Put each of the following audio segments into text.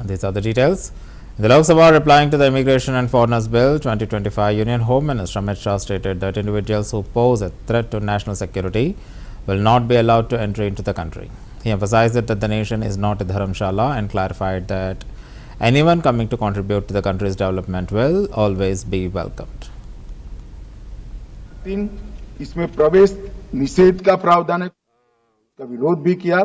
These are the details. In the Lok Sabha, replying to the Immigration and Foreigners Bill 2025, Union Home Minister Amit Shah stated that individuals who pose a threat to national security will not be allowed to enter into the country. He emphasized that the nation is not a dharamshala and clarified that anyone coming to contribute to the country's development will always be welcomed. इसमें प्रवेश निषेध का प्रावधान है, का विरोध भी किया।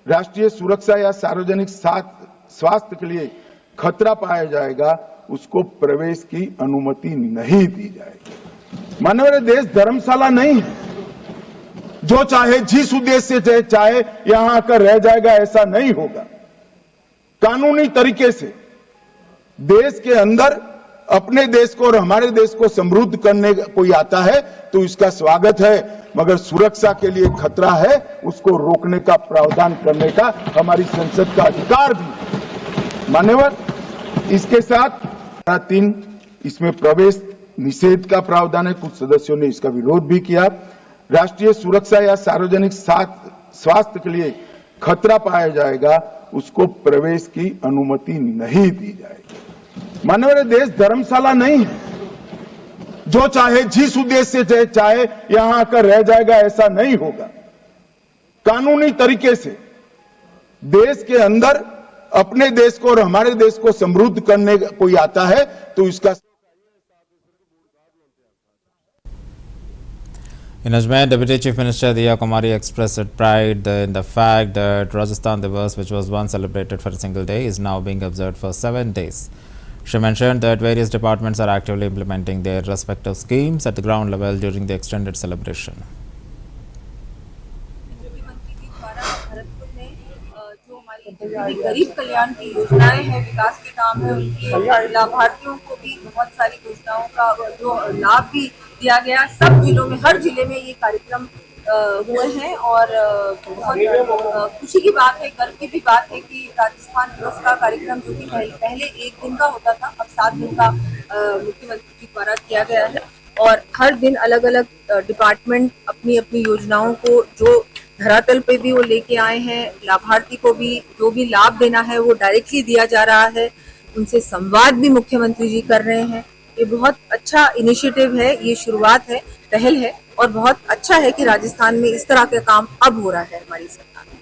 राष्ट्रीय सुरक्षा या सार्वजनिक स्वास्थ्य के लिए खतरा पाया जाएगा, उसको प्रवेश की अनुमति नहीं दी जाएगी। माननीय देश धर्मशाला नहीं है, जो चाहे जिस उद्देश्य से चाहे यहां आकर रह जाएगा, ऐसा नहीं होगा। कानूनी तरीके से देश के अंदर अपने देश को और हमारे देश को समृद्ध करने कोई आता है तो इसका स्वागत है, मगर सुरक्षा के लिए खतरा है, उसको रोकने का प्रावधान करने का हमारी संसद का अधिकार भी। मान्यवर, इसके साथ 3 इसमें प्रवेश निषेध का प्रावधान है, कुछ सदस्यों ने इसका विरोध भी किया। राष्ट्रीय सुरक्षा या सार्वजनिक स्वास्थ्य के लिए खतरा पाया जाएगा, उसको प्रवेश की अनुमति नहीं दी जाएगी। माननीय देश धर्मशाला नहीं है, जो चाहे जिस उद्देश्य से चाहे यहां आकर रह जाएगा, ऐसा नहीं होगा। कानूनी तरीके से देश के अंदर अपने देश को और हमारे देश को समृद्ध करने कोई आता है तो इसका। In Ajmer, Deputy Chief Minister Diya Kumari expressed pride in the fact that Rajasthan Divas, which was once celebrated for a single day, is now being observed for 7 days. She mentioned that various departments are actively implementing their respective schemes at the ground level during the extended celebration. गरीब कल्याण की योजनाएं हैं, विकास के काम है, उनके लाभार्थियों को भी बहुत सारी योजनाओं का जो लाभ भी दिया गया। सब जिलों में, हर जिले में ये कार्यक्रम हुए हैं और बहुत खुशी की बात है, गर्व की भी बात है कि राजस्थान दिवस का कार्यक्रम जो कि पहले 1 दिन का होता था, अब 7 दिन का मुख्यमंत्री जी द्वारा किया गया है और हर दिन अलग अलग डिपार्टमेंट अपनी अपनी योजनाओं को जो धरातल पे भी वो लेके आए हैं, लाभार्थी को भी जो भी लाभ देना है वो डायरेक्टली दिया जा रहा है, उनसे संवाद भी मुख्यमंत्री जी कर रहे हैं। ये बहुत अच्छा इनिशिएटिव है, ये शुरुआत है, पहल है और बहुत अच्छा है कि राजस्थान में इस तरह का काम अब हो रहा है हमारी सरकार में।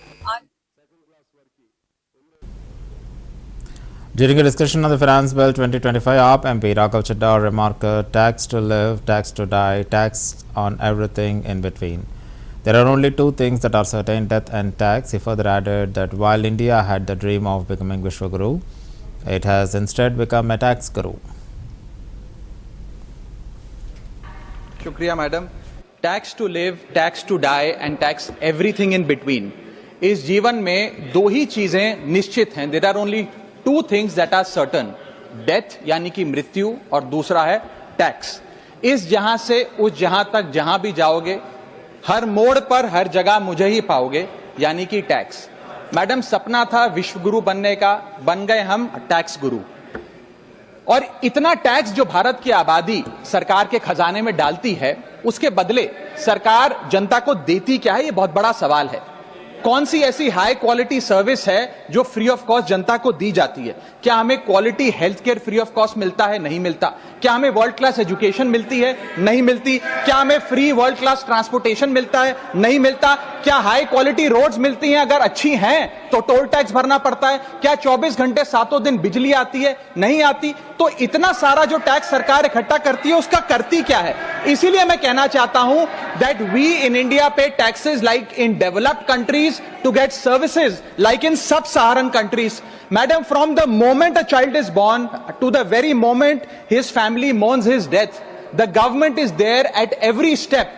During a discussion on the Finance Bill 2025, AAP MP Raghav Chadha remarked, tax to live, tax to die, tax on everything in between. There are only 2 things that are certain, death and tax. He further added that while India had the dream of becoming Vishwaguru, it has instead become a tax guru. शुक्रिया madam. Tax to live, tax to die and tax everything in between. इस जीवन में 2 ही चीजें निश्चित हैं। There are only 2 things that are certain, death यानी कि मृत्यु और दूसरा है टैक्स। इस जहां से उस जहां तक जहां भी जाओगे, हर मोड़ पर हर जगह मुझे ही पाओगे, यानी कि टैक्स। मैडम, सपना था विश्वगुरु बनने का, बन गए हम टैक्स गुरु। और इतना टैक्स जो भारत की आबादी सरकार के खजाने में डालती है, उसके बदले सरकार जनता को देती क्या है, ये बहुत बड़ा सवाल है। कौन सी ऐसी हाई क्वालिटी सर्विस है जो फ्री ऑफ कॉस्ट जनता को दी जाती है? क्या हमें quality health care free of cost मिलता है? नहीं मिलता। क्या हमें वर्ल्ड क्लास एजुकेशन मिलती है? नहीं मिलती। क्या हमें फ्री वर्ल्ड क्लास ट्रांसपोर्टेशन मिलता है? नहीं मिलता। क्या हाई क्वालिटी रोड्स मिलती हैं? अगर अच्छी हैं तो टोल टैक्स भरना पड़ता है। क्या 24 घंटे 7 दिन बिजली आती है? नहीं आती। तो इतना सारा जो टैक्स सरकार इकट्ठा करती है, उसका करती क्या है? इसीलिए मैं कहना चाहता हूं that we in India pay taxes like in developed countries to get services like in sub Saharan countries. Madam, from the moment a child is born to the very moment his family mourns his death, the government is there at every step,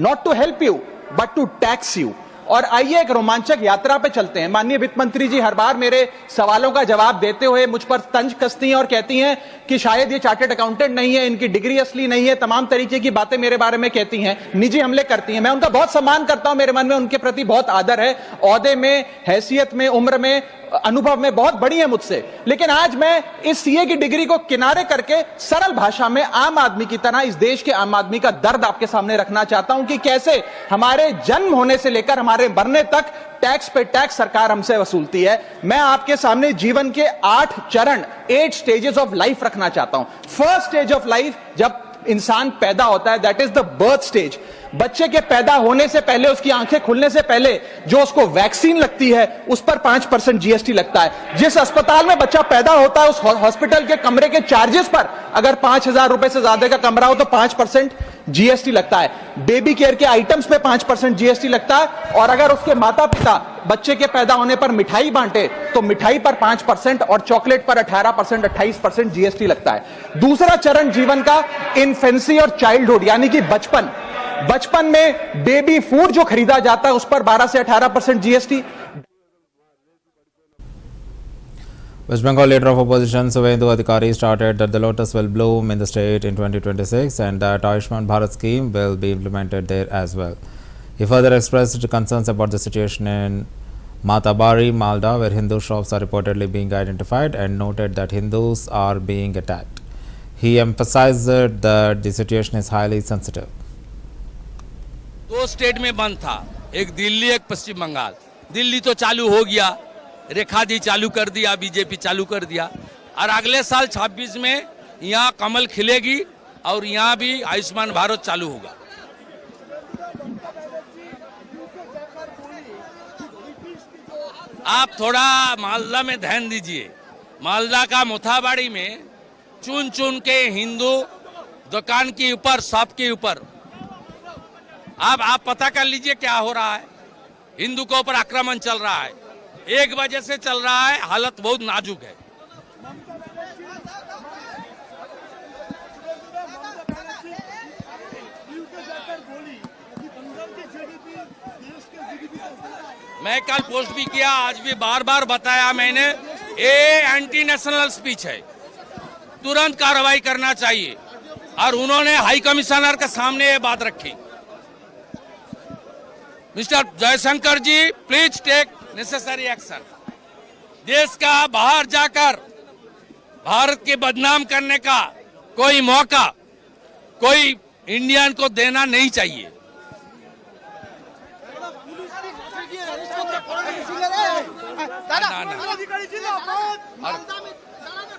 not to help you, but to tax you. और आइए एक रोमांचक यात्रा पे चलते हैं। माननीय वित्त मंत्री जी हर बार मेरे सवालों का जवाब देते हुए मुझ पर तंज कसती हैं और कहती हैं कि शायद ये चार्टर्ड अकाउंटेंट नहीं है, इनकी डिग्री असली नहीं है, तमाम तरीके की बातें मेरे बारे में कहती हैं, निजी हमले करती हैं। मैं उनका बहुत सम्मान करता हूं, मेरे मन में उनके प्रति बहुत आदर है। ओहदे में, हैसियत में, उम्र में अनुभव में बहुत बड़ी हैं मुझसे, लेकिन आज मैं इस सीए की डिग्री को किनारे करके सरल भाषा में आम आदमी की तरह इस देश के आम आदमी का दर्द आपके सामने रखना चाहता हूं कि कैसे हमारे जन्म होने से लेकर हमारे मरने तक टैक्स पे टैक्स सरकार हमसे वसूलती है। मैं आपके सामने जीवन के 8 चरण 8 स्टेजेस ऑफ लाइफ रखना चाहता हूं। फर्स्ट स्टेज ऑफ लाइफ, जब इंसान पैदा होता है, that is the birth stage. बच्चे के पैदा होने से पहले, उसकी आंखें खुलने से पहले जो उसको वैक्सीन लगती है उस पर 5% जीएसटी लगता है। जिस अस्पताल में बच्चा पैदा होता है उस हॉस्पिटल के कमरे के चार्जेस पर अगर 5,000 रुपए से ज्यादा का कमरा हो तो 5% जीएसटी लगता है। बेबी केयर के आइटम्स पे 5% जीएसटी लगता है, और अगर उसके माता पिता बच्चे के पैदा होने पर मिठाई बांटे तो मिठाई पर 5% और चॉकलेट पर 18% 28% जीएसटी लगता है। दूसरा चरण जीवन का इन्फेंसी और चाइल्डहुड यानी कि बचपन में बेबी फूड जो खरीदा जाता है उस पर 12 से 18% GST. West Bengal leader of opposition Suvendu Adhikari started that the lotus will bloom in the state in 2026 and that Ayushman Bharat scheme will be implemented there as well. He further expressed concerns about the situation in Matabari, Malda, where Hindu shops are reportedly being identified, and noted that Hindus are being attacked. He emphasized that the situation is highly sensitive. 2 state में बंद था, एक दिल्ली एक पश्चिम बंगाल। दिल्ली तो चालू हो गया, रेखा दी चालू कर दिया, बीजेपी चालू कर दिया, और अगले साल 26 में यहाँ कमल खिलेगी और यहाँ भी आयुष्मान भारत चालू होगा। आप थोड़ा मालदा में ध्यान दीजिए। मालदा का मोथाबाड़ी में चुन चुन के हिंदू दुकान के ऊपर, शॉप के ऊपर, आप पता कर लीजिए क्या हो रहा है। हिंदू के ऊपर आक्रमण चल रहा है, 1 बजे से चल रहा है, हालत बहुत नाजुक है। मैं कल पोस्ट भी किया, आज भी बार बार बताया मैंने, ये एंटी नेशनल स्पीच है, तुरंत कार्रवाई करना चाहिए। और उन्होंने हाई कमिश्नर के सामने ये बात रखी। Mister Jaishankar ji, please take necessary action. देश का बाहर जाकर भारत के बदनाम करने का कोई मौका कोई इंडियन को देना नहीं चाहिए।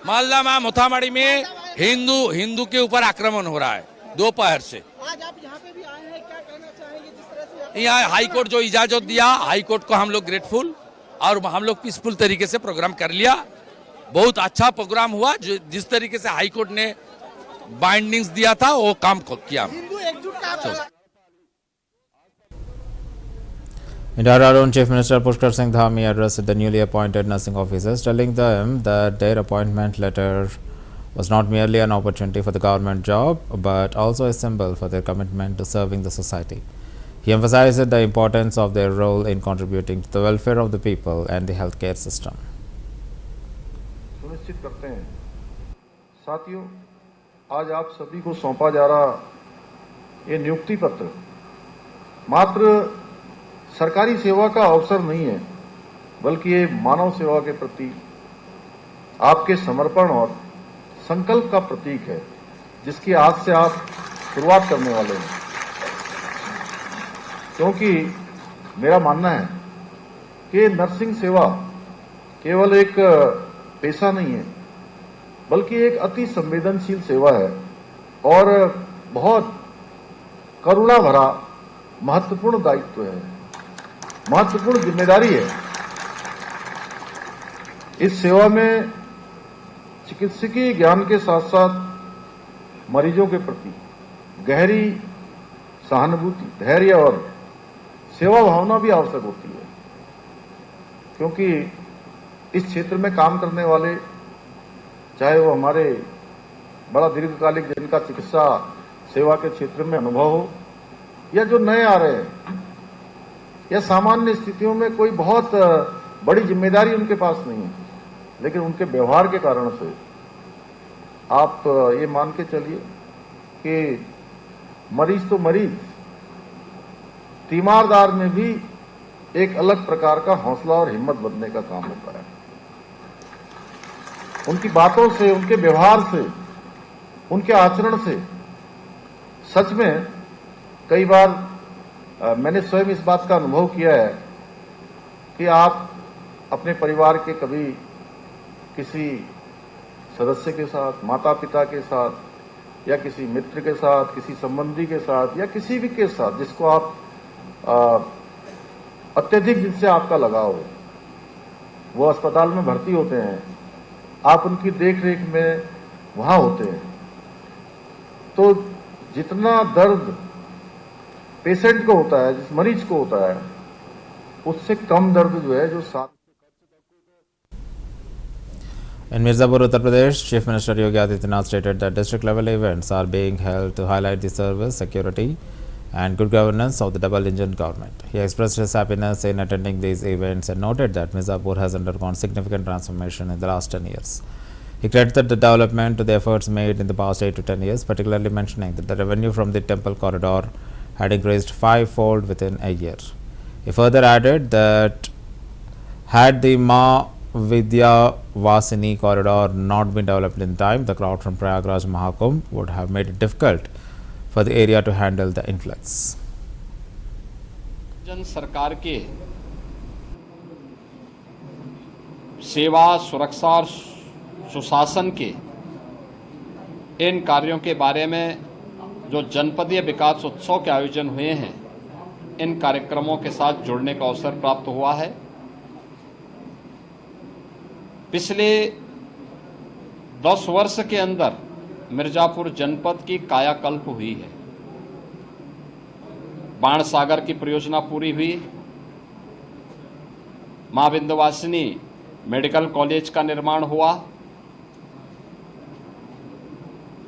मालदा में मोथाबाड़ी में हिंदू के ऊपर आक्रमण हो रहा है दोपहर से। आज आप यहाँ पे भी आए हैं, क्या कहना चाहेंगे जिस तरह से यहाँ हाई कोर्ट जो इजाजत दिया, हाई कोर्ट को हम लोग ग्रेटफुल, और हम लोग पीसफुल तरीके से प्रोग्राम कर लिया। बहुत अच्छा प्रोग्राम हुआ। जिस तरीके से हाई कोर्ट ने बाइंडिंग्स दिया था वो काम किया। हिंदू एकजुट का In Dehradun, Chief Minister Pushkar Singh Dhami addressed the newly appointed nursing officers, telling them that their appointment letter was not merely an opportunity for the government job, but also a symbol for their commitment to serving the society. He emphasized the importance of their role in contributing to the welfare of the people and the healthcare system. सुनिश्चित करते हैं। साथियों, आज आप सभी को सौंपा जा रहा ये नियुक्ति पत्र मात्र सरकारी सेवा का अवसर नहीं है, बल्कि ये मानव सेवा के प्रति आपके समर्पण और संकल्प का प्रतीक है, जिसकी आज से आप शुरुआत करने वाले हैं। क्योंकि मेरा मानना है कि नर्सिंग सेवा केवल एक पेशा नहीं है, बल्कि एक अति संवेदनशील सेवा है और बहुत करुणा भरा महत्वपूर्ण दायित्व है, महत्वपूर्ण जिम्मेदारी है। इस सेवा में चिकित्सकीय ज्ञान के साथ साथ मरीजों के प्रति गहरी सहानुभूति, धैर्य और सेवा भावना भी आवश्यक होती है, क्योंकि इस क्षेत्र में काम करने वाले, चाहे वो हमारे बड़ा दीर्घकालिक जिनका चिकित्सा सेवा के क्षेत्र में अनुभव हो, या जो नए आ रहे हैं, या सामान्य स्थितियों में कोई बहुत बड़ी जिम्मेदारी उनके पास नहीं है, लेकिन उनके व्यवहार के कारण से आप ये मान के चलिए कि मरीज तो मरीज, तीमारदार में भी एक अलग प्रकार का हौसला और हिम्मत बनने का काम होता है। उनकी बातों से, उनके व्यवहार से, उनके आचरण से सच में कई बार मैंने स्वयं इस बात का अनुभव किया है कि आप अपने परिवार के कभी किसी सदस्य के साथ, माता पिता के साथ या किसी मित्र के साथ, किसी संबंधी के साथ या किसी भी के साथ जिसको आप अत्यधिक जिनसे आपका लगाव हो, वो अस्पताल में भर्ती होते हैं, आप उनकी देख रेख में वहां होते हैं, तो जितना दर्द पेशेंट को होता है, जिस मरीज को होता है, उससे कम दर्द जो है जो साथ। In Mirzapur, Uttar Pradesh, Chief Minister Yogi Adityanath stated that district-level events are being held to highlight the service, security and good governance of the double-engine government. He expressed his happiness in attending these events and noted that Mirzapur has undergone significant transformation in the last 10 years. He credited the development to the efforts made in the past 8 to 10 years, particularly mentioning that the revenue from the temple corridor had increased 5-fold within a year. He further added that had the Ma Vidya Vasini corridor not been developed in time, the crowd from Prayagraj Mahakumbh would have made it difficult for the area to handle the influx. जन सरकार के सेवा, सुरक्षा और सुशासन के इन कार्यों के बारे में जो जनपदीय विकास उत्सव के आयोजन हुए हैं, इन कार्यक्रमों के साथ जुड़ने का अवसर प्राप्त हुआ है। पिछले 10 वर्ष के अंदर मिर्जापुर जनपद की कायाकल्प हुई है। बाण सागर की परियोजना पूरी हुई, मां विंध्यवासिनी मेडिकल कॉलेज का निर्माण हुआ,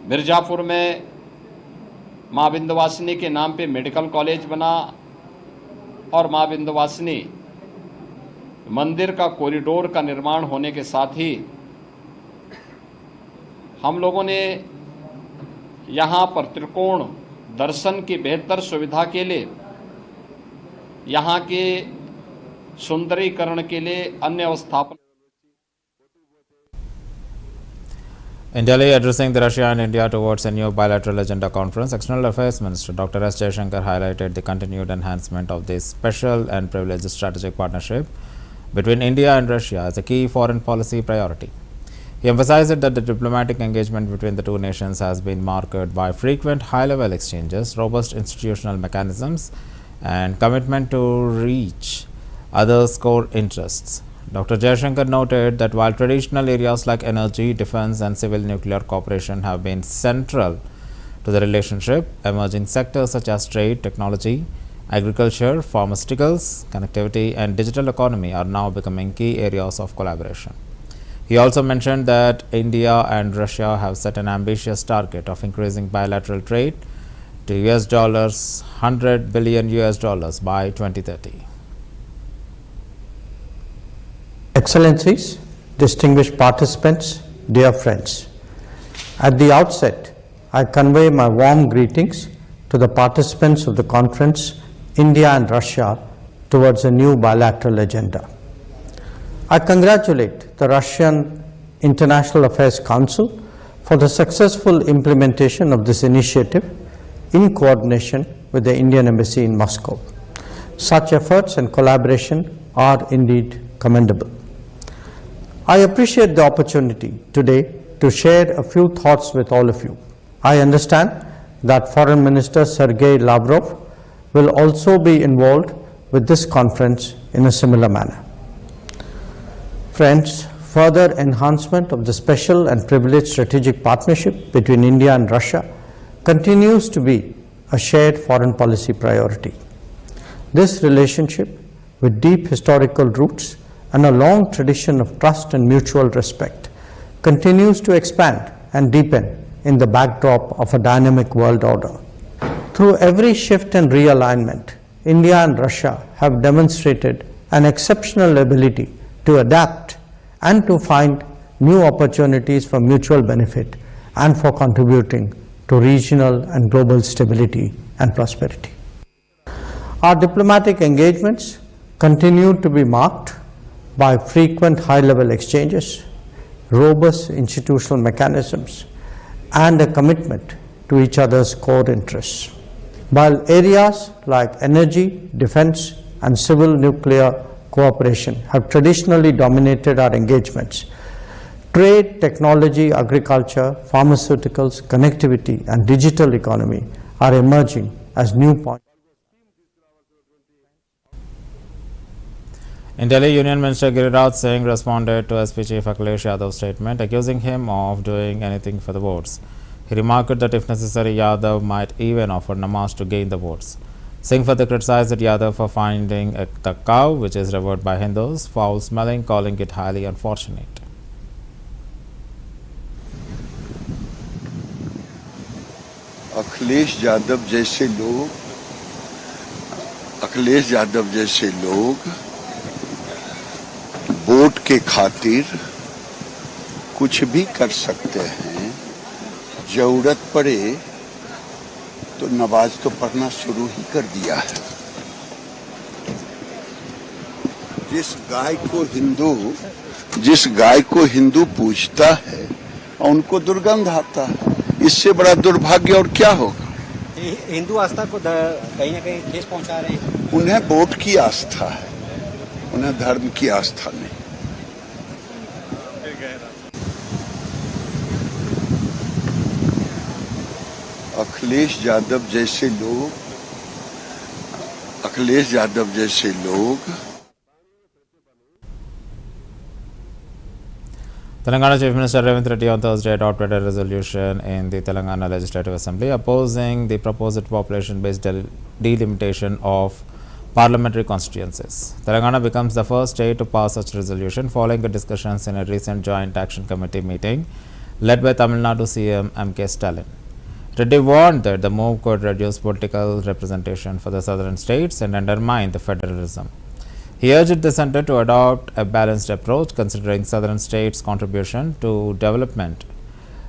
मिर्जापुर में मां विंध्यवासिनी के नाम पे मेडिकल कॉलेज बना और मां विंध्यवासिनी मंदिर का कॉरिडोर का निर्माण होने के साथ ही हम लोगों ने यहाँ पर त्रिकोण दर्शन की बेहतर सुविधा के लिए, यहाँ के सुंदरीकरण के लिए अन्य अवस्थापन। In Delhi, addressing the Russia and India towards a new bilateral agenda conference, External Affairs Minister Dr. S. Jaishankar highlighted the continued enhancement of the special and privileged strategic partnership between India and Russia as a key foreign policy priority. He emphasized that the diplomatic engagement between the two nations has been marked by frequent high-level exchanges, robust institutional mechanisms, and commitment to reach others' core interests. Dr. Jaishankar noted that while traditional areas like energy, defense, and civil nuclear cooperation have been central to the relationship, emerging sectors such as trade, technology, agriculture, pharmaceuticals, connectivity, and digital economy are now becoming key areas of collaboration. He also mentioned that India and Russia have set an ambitious target of increasing bilateral trade to $100 billion by 2030. Excellencies, distinguished participants, dear friends, at the outset, I convey my warm greetings to the participants of the conference India and Russia towards a new bilateral agenda. I congratulate the Russian International Affairs Council for the successful implementation of this initiative in coordination with the Indian Embassy in Moscow. Such efforts and collaboration are indeed commendable. I appreciate the opportunity today to share a few thoughts with all of you. I understand that Foreign Minister Sergei Lavrov will also be involved with this conference in a similar manner. Friends, further enhancement of the special and privileged strategic partnership between India and Russia continues to be a shared foreign policy priority. This relationship, with deep historical roots and a long tradition of trust and mutual respect, continues to expand and deepen in the backdrop of a dynamic world order. Through every shift and realignment, India and Russia have demonstrated an exceptional ability to adapt and to find new opportunities for mutual benefit and for contributing to regional and global stability and prosperity. Our diplomatic engagements continue to be marked by frequent high-level exchanges, robust institutional mechanisms, and a commitment to each other's core interests. While areas like energy, defense, and civil nuclear cooperation have traditionally dominated our engagements, trade, technology, agriculture, pharmaceuticals, connectivity, and digital economy are emerging as new points. In Delhi, Union Minister Giriraj Singh responded to SP Chief Akhilesh Yadav's statement, accusing him of doing anything for the votes. He remarked that if necessary, Yadav might even offer namaz to gain the votes. Singh further criticized Yadav for finding the cow, which is revered by Hindus, foul-smelling, calling it highly unfortunate. Akhilesh Yadav जैसे लोग vote के खातिर कुछ भी कर सकते हैं, जरूरत पड़े तो नमाज तो पढ़ना शुरू ही कर दिया है। जिस गाय को हिंदू पूजता है उनको दुर्गंध आता है, इससे बड़ा दुर्भाग्य और क्या होगा। हिंदू आस्था को कहीं ना कहीं ठेस पहुंचा रहे हैं। उन्हें वोट की आस्था है, उन्हें धर्म की आस्था नहीं। अखिलेश यादव जैसे लोग Telangana Chief Minister Revanth Reddy on Thursday adopted a resolution in the Telangana Legislative Assembly opposing the proposed population-based delimitation of parliamentary constituencies. Telangana becomes the first state to pass such resolution following discussions in a recent Joint Action Committee meeting led by Tamil Nadu CM M.K. Stalin. Reddy warned that the move could reduce political representation for the southern states and undermine the federalism. He urged the centre to adopt a balanced approach considering southern states' contribution to development.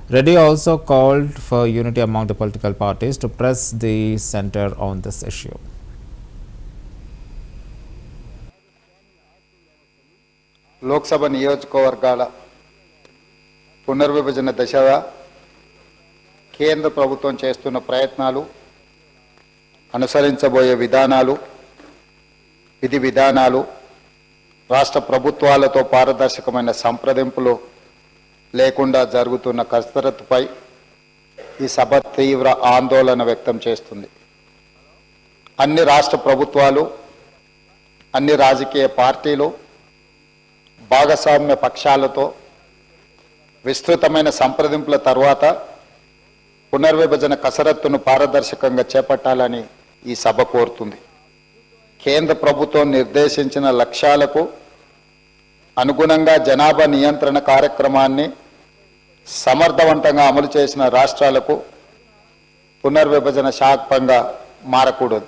Reddy also called for unity among the political parties to press the centre on this issue. Lok Sabha నియోజకవర్గాల పునర్విభజన దశగా కేంద్ర ప్రభుత్వం చేస్తున్న ప్రయత్నాలు, అనుసరించబోయే విధానాలు, విధి విధానాలు, రాష్ట్ర ప్రభుత్వాలతో పారదర్శకమైన సంప్రదింపులు లేకుండా జరుగుతున్న కసరత్తుపై ఈ సభ తీవ్ర ఆందోళన వ్యక్తం చేస్తుంది. అన్ని రాష్ట్ర ప్రభుత్వాలు, అన్ని రాజకీయ పార్టీలు, భాగస్వామ్య పక్షాలతో విస్తృతమైన సంప్రదింపుల తర్వాత పునర్విభజన కసరత్తును పారదర్శకంగా చేపట్టాలని ఈ సభ కోరుతుంది. కేంద్ర ప్రభుత్వం నిర్దేశించిన లక్ష్యాలకు అనుగుణంగా జనాభా నియంత్రణ కార్యక్రమాన్ని సమర్థవంతంగా అమలు చేసిన రాష్ట్రాలకు పునర్విభజన శాపంగా మారకూడదు.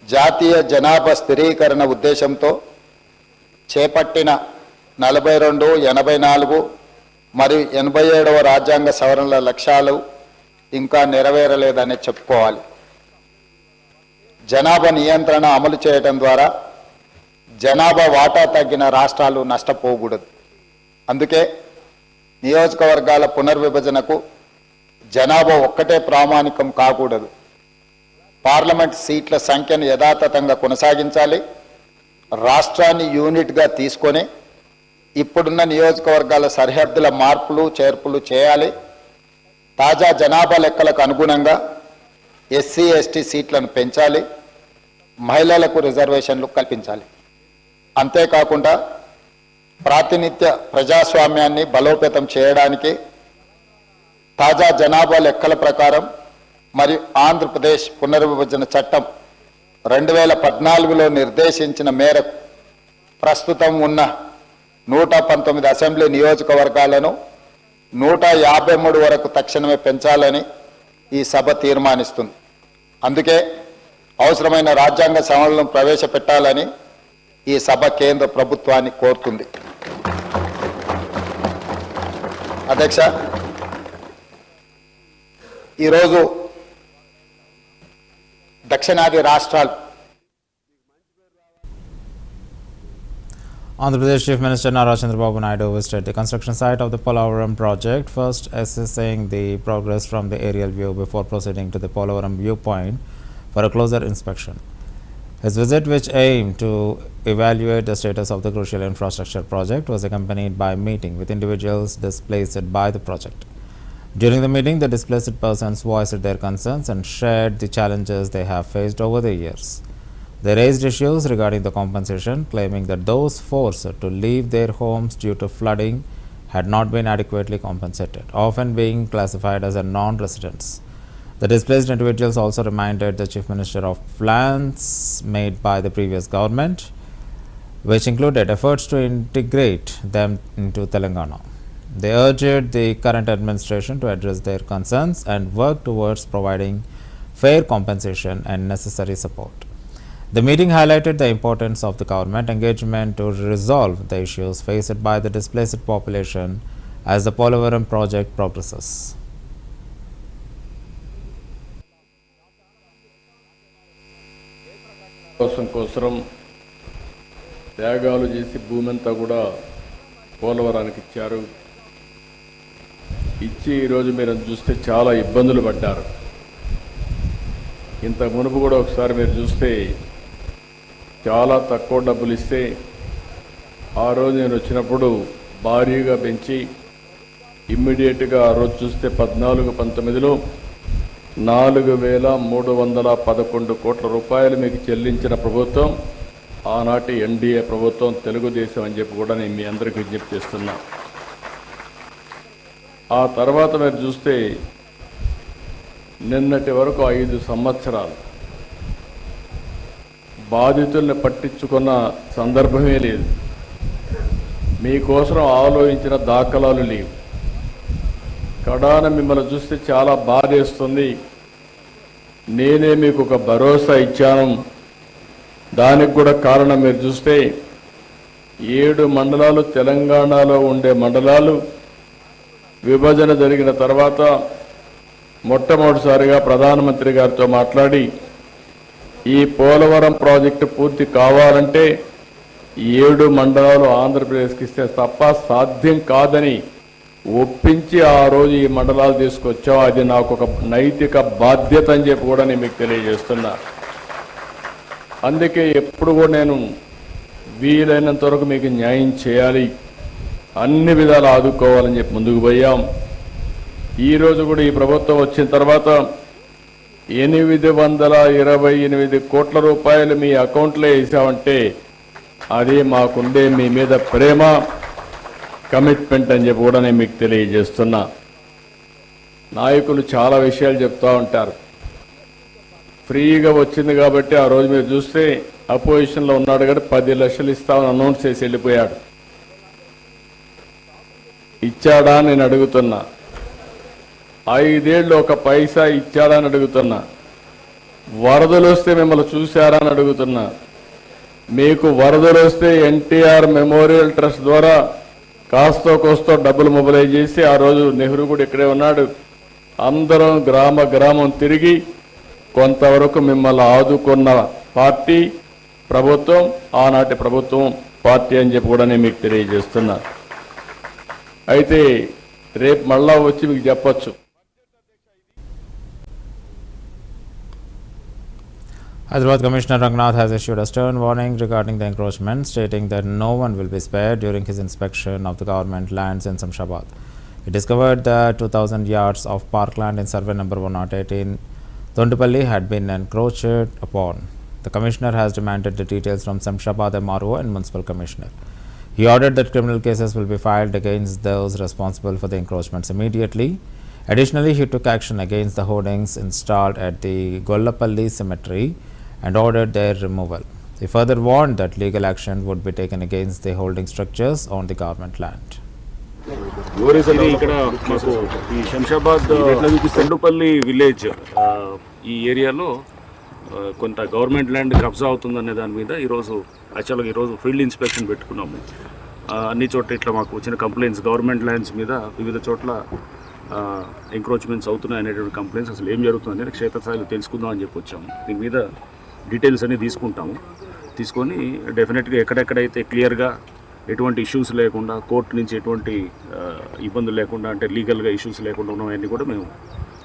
జాతీయ జనాభా స్థిరీకరణ ఉద్దేశంతో చేపట్టిన 42, 84 మరియు 87వ రాజ్యాంగ సవరణల లక్ష్యాలు ఇంకా నెరవేరలేదని చెప్పుకోవాలి. జనాభా నియంత్రణ అమలు చేయడం ద్వారా జనాభా వాటా తగ్గిన రాష్ట్రాలు నష్టపోకూడదు. అందుకే నియోజకవర్గాల పునర్విభజనకు జనాభా ఒక్కటే ప్రామాణికం కాకూడదు. పార్లమెంట్ సీట్ల సంఖ్యను యథాతథంగా కొనసాగించాలి. రాష్ట్రాన్ని యూనిట్గా తీసుకొని ఇప్పుడున్న నియోజకవర్గాల సరిహద్దుల మార్పులు చేర్పులు చేయాలి. తాజా జనాభా లెక్కలకు అనుగుణంగా ఎస్సీ ఎస్టీ సీట్లను పెంచాలి. మహిళలకు రిజర్వేషన్లు కల్పించాలి. అంతేకాకుండా ప్రాతినిధ్య ప్రజాస్వామ్యాన్ని బలోపేతం చేయడానికి తాజా జనాభా లెక్కల ప్రకారం మరియు ఆంధ్రప్రదేశ్ పునర్విభజన చట్టం 2014లో నిర్దేశించిన మేరకు ప్రస్తుతం ఉన్న 119 అసెంబ్లీ నియోజకవర్గాలను 153 వరకు తక్షణమే పెంచాలని ఈ సభ తీర్మానిస్తుంది. అందుకే అవసరమైన రాజ్యాంగ సవరణలను ప్రవేశపెట్టాలని ఈ సభ కేంద్ర ప్రభుత్వాన్ని కోరుతుంది. అధ్యక్ష, ఈరోజు దక్షిణాది రాష్ట్రాలు Andhra Pradesh Chief Minister Nara Chandrababu Naidu visited the construction site of the Polavaram project, first assessing the progress from the aerial view before proceeding to the Polavaram viewpoint for a closer inspection. His visit, which aimed to evaluate the status of the crucial infrastructure project, was accompanied by a meeting with individuals displaced by the project. During the meeting, the displaced persons voiced their concerns and shared the challenges they have faced over the years. They raised issues regarding the compensation, claiming that those forced to leave their homes due to flooding had not been adequately compensated, often being classified as a non-residents. The displaced individuals also reminded the Chief Minister of plans made by the previous government, which included efforts to integrate them into Telangana. They urged the current administration to address their concerns and work towards providing fair compensation and necessary support. The meeting highlighted the importance of the government engagement to resolve the issues faced by the displaced population as the Polavaram project progresses. కోసం త్యాగాలు చేసి భూమి అంతా కూడా పోలవరానికి ఇచ్చారు. ఇచ్చి ఈరోజు మీరు చూస్తే చాలా ఇబ్బందులు పడ్డారు. ఇంత మునుపు కూడా ఒకసారి మీరు చూస్తే చాలా తక్కువ డబ్బులు ఇస్తే ఆ రోజు నేను వచ్చినప్పుడు భారీగా పెంచి ఇమ్మీడియట్గా ఆ రోజు చూస్తే 14-19లో 4,311 కోట్ల రూపాయలు మీకు చెల్లించిన ప్రభుత్వం ఆనాటి ఎన్డీఏ ప్రభుత్వం, తెలుగుదేశం అని చెప్పి కూడా నేను మీ అందరికీ విజ్ఞప్తి చేస్తున్నా. ఆ తర్వాత మీరు చూస్తే నిన్నటి వరకు 5 సంవత్సరాలు బాధితుల్ని పట్టించుకున్న సందర్భమే లేదు. మీకోసం ఆలోచించిన దాఖలాలు లేవు. కడాన మిమ్మల్ని చూస్తే చాలా బాధేస్తుంది. నేనే మీకు ఒక భరోసా ఇచ్చాను. దానికి కూడా కారణం మీరు చూస్తే 7 మండలాలు తెలంగాణలో ఉండే మండలాలు విభజన జరిగిన తర్వాత మొట్టమొదటిసారిగా ప్రధానమంత్రి గారితో మాట్లాడి ఈ పోలవరం ప్రాజెక్టు పూర్తి కావాలంటే 7 మండలాలు ఆంధ్రప్రదేశ్కి ఇస్తే తప్ప సాధ్యం కాదని ఒప్పించి ఆ రోజు ఈ మండలాలు తీసుకొచ్చాం. అది నాకు ఒక నైతిక బాధ్యత అని చెప్పి కూడా నేను మీకు తెలియజేస్తున్నా. అందుకే ఎప్పుడు కూడా నేను వీలైనంత వరకు మీకు న్యాయం చేయాలి, అన్ని విధాలు ఆదుకోవాలని చెప్పి ముందుకు పోయాం. ఈరోజు కూడా ఈ ప్రభుత్వం వచ్చిన తర్వాత 828 కోట్ల రూపాయలు మీ అకౌంట్లో వేసామంటే అది మాకుండే మీ మీద ప్రేమ, కమిట్మెంట్ అని చెప్పి కూడా నేను మీకు తెలియజేస్తున్నా. నాయకులు చాలా విషయాలు చెప్తూ ఉంటారు. ఫ్రీగా వచ్చింది కాబట్టి ఆ రోజు మీరు చూస్తే అపోజిషన్లో ఉన్నాడు కాబట్టి 10 లక్షలు ఇస్తామని అనౌన్స్ చేసి వెళ్ళిపోయాడు. ఇచ్చాడా నేను అడుగుతున్నా. 5 ఏళ్ళు ఒక పైసా ఇచ్చాడా అని అడుగుతున్నా. వరదలు వస్తే మిమ్మల్ని చూశారా అని అడుగుతున్నా. మీకు వరదలు వస్తే ఎన్టీఆర్ మెమోరియల్ ట్రస్ట్ ద్వారా కాస్తో కోస్తో డబ్బులు మొబిలైజ్ చేసి ఆ రోజు నెహ్రూ కూడా ఇక్కడే ఉన్నాడు. అందరం గ్రామం తిరిగి కొంతవరకు మిమ్మల్ని ఆదుకున్న పార్టీ ప్రభుత్వం, ఆనాటి ప్రభుత్వం పార్టీ అని చెప్పి కూడా నేను మీకు తెలియజేస్తున్నా. అయితే రేపు మళ్ళా వచ్చి మీకు చెప్పొచ్చు. Hyderabad Commissioner Rangnath has issued a stern warning regarding the encroachment, stating that no one will be spared during his inspection of the government lands in Samshabad. He discovered that 2,000 yards of parkland in survey number 108 in Thondupalli had been encroached upon. The Commissioner has demanded the details from Samshabad MRO and Municipal Commissioner. He ordered that criminal cases will be filed against those responsible for the encroachments immediately. Additionally, he took action against the hoardings installed at the Gollapalli cemetery and ordered their removal. He further warned that legal action would be taken against the holding structures on the government land. ఇక్కడ మాకు ఈ Shamshabad కొండుపల్లి village ఈ ఏరియాలో కొంత government land కబ్జా అవుతుందనే దాని మీద యాక్చువల్గా ఈరోజు ఫీల్డ్ ఇన్స్పెక్షన్ పెట్టుకున్నాము. అన్ని చోట్ల ఇట్లా మాకు వచ్చిన కంప్లైంట్స్ గవర్నమెంట్ ల్యాండ్స్ మీద వివిధ చోట్ల ఎంక్రోచ్మెంట్స్ అవుతున్నాయి అనేటువంటి కంప్లైంట్స్, అసలు ఏం జరుగుతుంది అనేది క్షేత్రస్థాయిలో తెలుసుకుందాం అని చెప్పి వచ్చాము. దీని మీద డీటెయిల్స్ అన్ని తీసుకుంటాము. తీసుకొని డెఫినెట్గా ఎక్కడెక్కడైతే క్లియర్గా ఎటువంటి ఇష్యూస్ లేకుండా కోర్టు నుంచి ఎటువంటి ఇబ్బందులు లేకుండా అంటే లీగల్గా ఇష్యూస్ లేకుండా ఉన్నవన్నీ కూడా మేము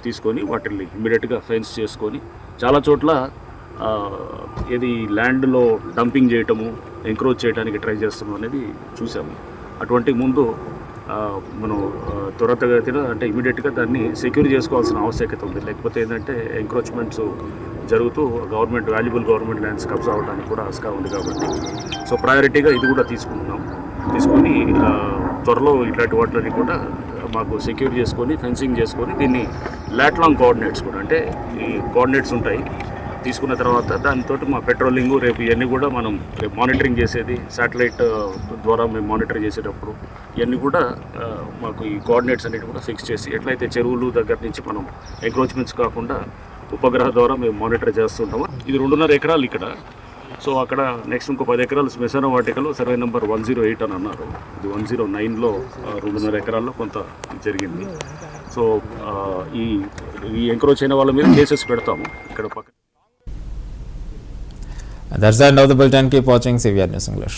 తీసుకొని వాటిని ఇమ్మీడియట్గా ఫెన్స్ చేసుకొని చాలా చోట్ల ఏది ల్యాండ్లో డంపింగ్ చేయటము ఎంక్రోచ్ చేయడానికి ట్రై చేస్తాము అనేది చూసాము. అటువంటి ముందు మనం త్వరితగతిన అంటే ఇమీడియట్గా దాన్ని సెక్యూర్ చేసుకోవాల్సిన ఆవశ్యకత ఉంది. లేకపోతే ఏంటంటే ఎంక్రోచ్మెంట్స్ జరుగుతూ వాల్యుబుల్ గవర్నమెంట్ ల్యాండ్స్ కబ్జా అవడానికి కూడా ఆస్కారం ఉంది. కాబట్టి సో ప్రయారిటీగా ఇది కూడా తీసుకొని త్వరలో ఇట్లాంటి వాటిని కూడా మాకు సెక్యూర్ చేసుకొని ఫెన్సింగ్ చేసుకొని దీన్ని లాంగ్ కోఆర్డినేట్స్ కూడా అంటే ఈ కోఆర్డినేట్స్ ఉంటాయి తీసుకున్న తర్వాత దానితో మా పెట్రోలింగ్ రేపు ఇవన్నీ కూడా మనం రేపు మానిటరింగ్ చేసేది శాటిలైట్ ద్వారా మేము మానిటర్ చేసేటప్పుడు ఇవన్నీ కూడా మాకు ఈ కోఆర్డినేట్స్ అనేవి కూడా ఫిక్స్ చేసి ఎట్లయితే చెరువులు దగ్గర నుంచి మనం ఎంక్రోచ్మెంట్స్ కాకుండా ఉపగ్రహ ద్వారా మేము మానిటర్ చేస్తుంటాము. ఇది 2.5 ఎకరాలు ఇక్కడ. సో అక్కడ నెక్స్ట్ ఇంకో 10 ఎకరాలు శ్మశాన వాటికలో సర్వే నెంబర్ 108 అని అన్నారు. ఇది 109లో 2.5 ఎకరాల్లో కొంత జరిగింది. సో ఈ ఎంక్రోచ్ అయిన వాళ్ళ మీద కేసెస్ పెడతాము ఇక్కడ పక్కన. That's the end of the bulletin. Keep watching CVR News English.